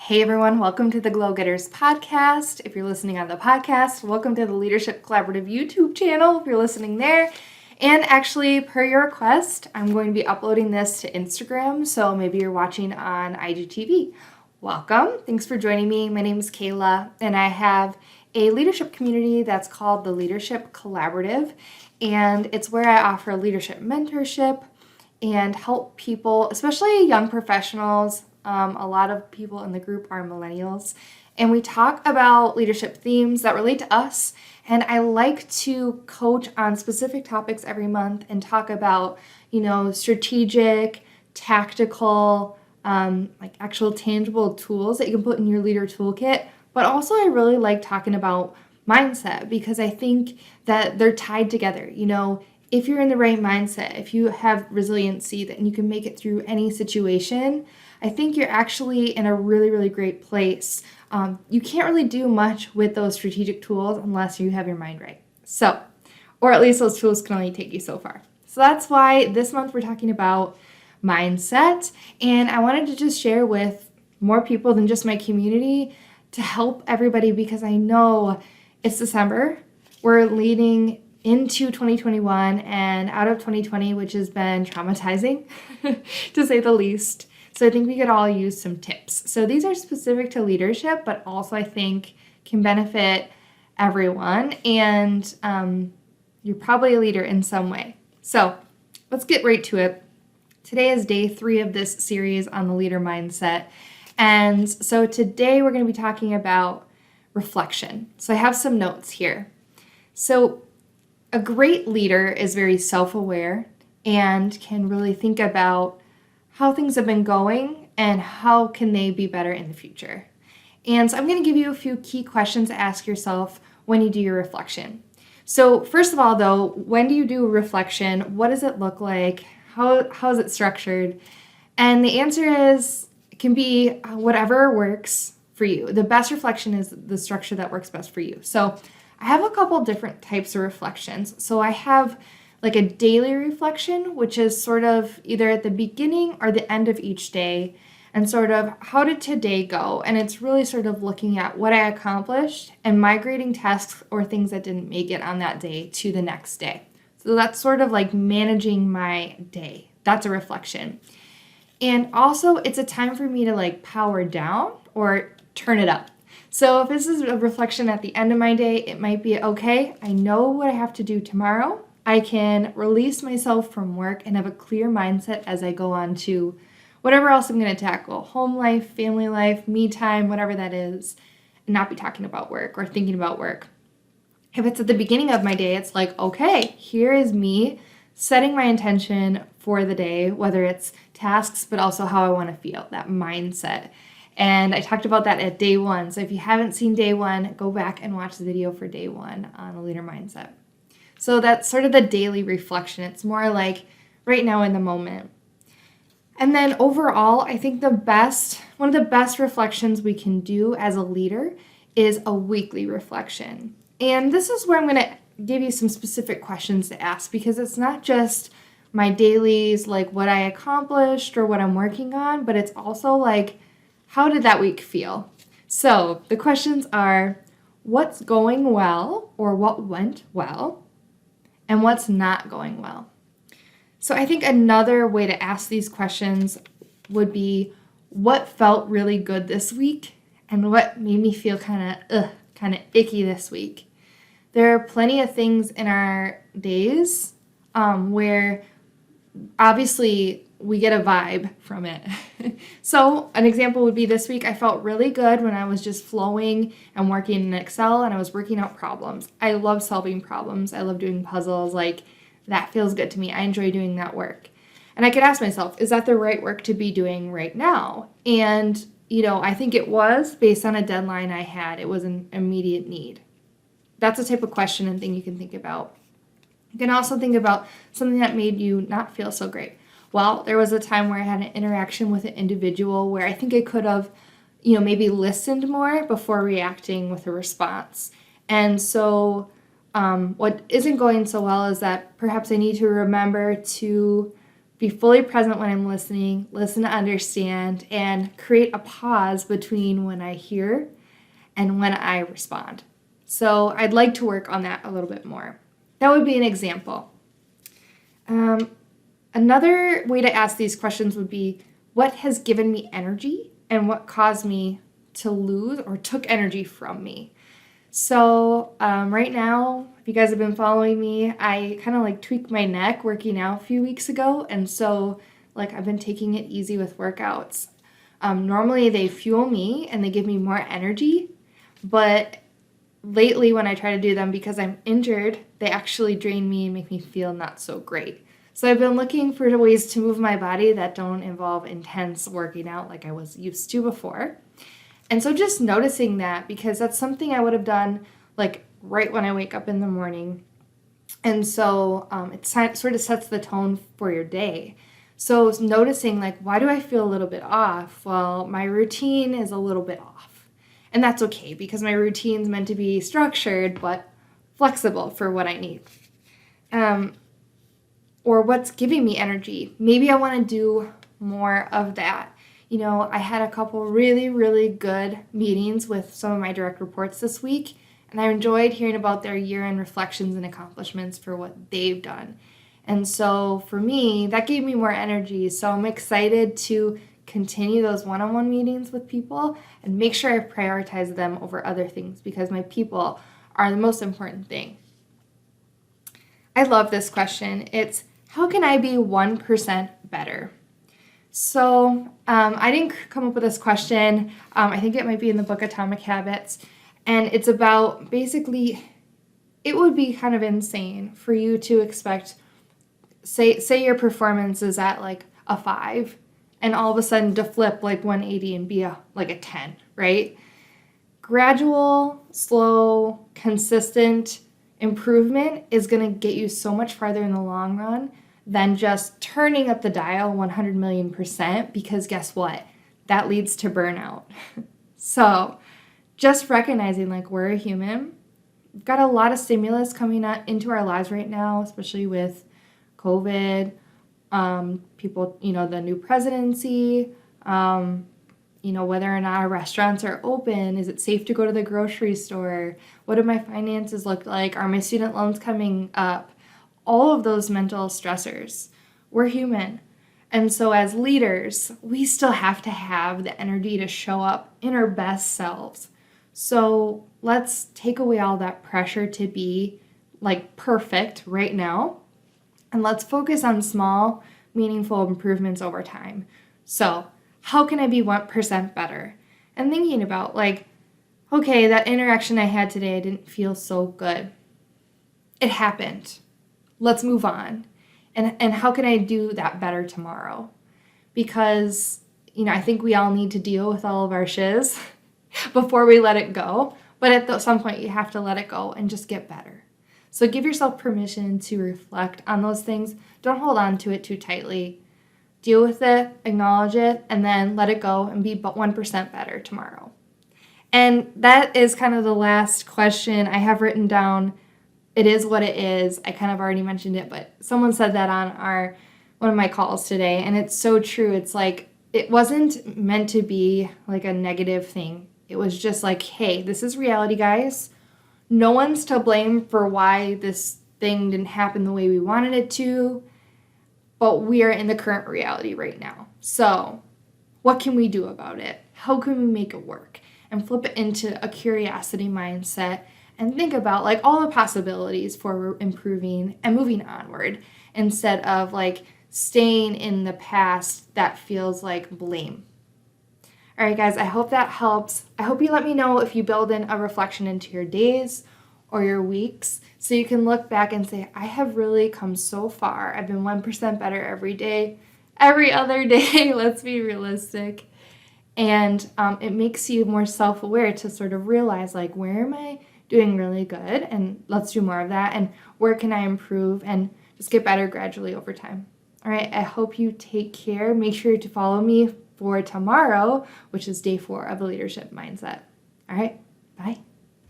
Hey everyone, welcome to the Glow Getters podcast. If you're listening on the podcast, welcome to the Leadership Collaborative YouTube channel if you're listening there. And actually, per your request, I'm going to be uploading this to Instagram, so maybe you're watching on IGTV. Welcome. Thanks for joining me. My name is Kayla, and I have a leadership community that's called the Leadership Collaborative, and it's where I offer leadership mentorship and help people, especially young professionals. A lot of people in the group are millennials, and we talk about leadership themes that relate to us. And I like to coach on specific topics every month and talk about, strategic, tactical, like actual tangible tools that you can put in your leader toolkit. But also I really like talking about mindset because I think that they're tied together. If you're in the right mindset, if you have resiliency, then you can make it through any situation. I think you're actually in a really, really great place. You can't really do much with those strategic tools unless you have your mind right. Or at least those tools can only take you so far. So that's why this month we're talking about mindset. And I wanted to just share with more people than just my community to help everybody because I know it's December. We're leading into 2021 and out of 2020, which has been traumatizing to say the least. So I think we could all use some tips. So these are specific to leadership, but also I think can benefit everyone. And you're probably a leader in some way. So let's get right to it. Today is day 3 of this series on the leader mindset. And so today we're going to be talking about reflection. So I have some notes here. So a great leader is very self-aware and can really think about how things have been going and how can they be better in the future. And so I'm going to give you a few key questions to ask yourself when you do your reflection. So first of all, though, when do you do a reflection? What does it look like? How is it structured? And the answer is it can be whatever works for you. The best reflection is the structure that works best for you. So I have a couple different types of reflections. So I have like a daily reflection, which is sort of either at the beginning or the end of each day, and sort of how did today go? And it's really sort of looking at what I accomplished and migrating tasks or things that didn't make it on that day to the next day. So that's sort of like managing my day. That's a reflection. And also it's a time for me to like power down or turn it up. So if this is a reflection at the end of my day, it might be, okay, I know what I have to do tomorrow. I can release myself from work and have a clear mindset as I go on to whatever else I'm going to tackle, home life, family life, me time, whatever that is, and not be talking about work or thinking about work. If it's at the beginning of my day, it's like, okay, here is me setting my intention for the day, whether it's tasks, but also how I want to feel, that mindset. And I talked about that at day 1. So if you haven't seen day 1, go back and watch the video for day 1 on the leader mindset. So that's sort of the daily reflection. It's more like right now in the moment. And then overall, I think one of the best reflections we can do as a leader is a weekly reflection. And this is where I'm going to give you some specific questions to ask because it's not just my dailies, like what I accomplished or what I'm working on, but it's also like, how did that week feel? So the questions are, what's going well or what went well? And what's not going well. So I think another way to ask these questions would be what felt really good this week and what made me feel kind of icky this week. There are plenty of things in our days where obviously we get a vibe from it. So an example would be this week I felt really good when I was just flowing and working in Excel and I was working out problems. I love solving problems. I love doing puzzles. Like that feels good to me. I enjoy doing that work. And I could ask myself, is that the right work to be doing right now? And, I think it was based on a deadline I had. It was an immediate need. That's a type of question and thing you can think about. You can also think about something that made you not feel so great. Well, there was a time where I had an interaction with an individual where I think I could have, maybe listened more before reacting with a response. And so what isn't going so well is that perhaps I need to remember to be fully present when I'm listening, listen to understand, and create a pause between when I hear and when I respond. So I'd like to work on that a little bit more. That would be an example. Another way to ask these questions would be, what has given me energy and what caused me to lose or took energy from me? So right now, if you guys have been following me, I kind of like tweaked my neck working out a few weeks ago. And so like I've been taking it easy with workouts. Normally they fuel me and they give me more energy, but lately when I try to do them because I'm injured, they actually drain me and make me feel not so great. So I've been looking for ways to move my body that don't involve intense working out like I was used to before. And so just noticing that, because that's something I would have done like right when I wake up in the morning. And so it sort of sets the tone for your day. So noticing like, why do I feel a little bit off? Well, my routine is a little bit off. And that's okay because my routine's meant to be structured but flexible for what I need. Or what's giving me energy. Maybe I want to do more of that. You know, I had a couple really, really good meetings with some of my direct reports this week, and I enjoyed hearing about their year-end reflections and accomplishments for what they've done. And so for me, that gave me more energy. So I'm excited to continue those one-on-one meetings with people and make sure I prioritize them over other things because my people are the most important thing. I love this question. It's, how can I be 1% better? So I didn't come up with this question. I think it might be in the book Atomic Habits. And it's about basically, it would be kind of insane for you to expect, say your performance is at like a 5 and all of a sudden to flip like 180 and be like a 10, right? Gradual, slow, consistent improvement is going to get you so much farther in the long run than just turning up the dial 100 million%, because guess what? That leads to burnout. So just recognizing like we're a human. We've got a lot of stimulus coming into our lives right now, especially with COVID, people, the new presidency, whether or not our restaurants are open. Is it safe to go to the grocery store? What do my finances look like? Are my student loans coming up? All of those mental stressors. We're human. And so as leaders, we still have to have the energy to show up in our best selves. So let's take away all that pressure to be like perfect right now. And let's focus on small, meaningful improvements over time. So how can I be 1% better? And thinking about like, okay, that interaction I had today, I didn't feel so good. It happened. Let's move on. And how can I do that better tomorrow? Because, I think we all need to deal with all of our shiz before we let it go. But at some point, you have to let it go and just get better. So give yourself permission to reflect on those things. Don't hold on to it too tightly. Deal with it, acknowledge it, and then let it go and be 1% better tomorrow. And that is kind of the last question I have written down. It is what it is. I kind of already mentioned it, but someone said that on one of my calls today, and it's so true. It's like, it wasn't meant to be like a negative thing. It was just like, hey, this is reality, guys. No one's to blame for why this thing didn't happen the way we wanted it to, but we are in the current reality right now. So what can we do about it? How can we make it work? And flip it into a curiosity mindset and think about like all the possibilities for improving and moving onward instead of like staying in the past that feels like blame. All right, guys, I hope that helps. I hope you let me know if you build in a reflection into your days or your weeks so you can look back and say, I have really come so far. I've been 1% better every day, every other day. Let's be realistic. And it makes you more self-aware to sort of realize like, where am I doing really good, and let's do more of that, and where can I improve and just get better gradually over time. All right, I hope you take care. Make sure to follow me for tomorrow, which is day 4 of the leadership mindset. All right, bye.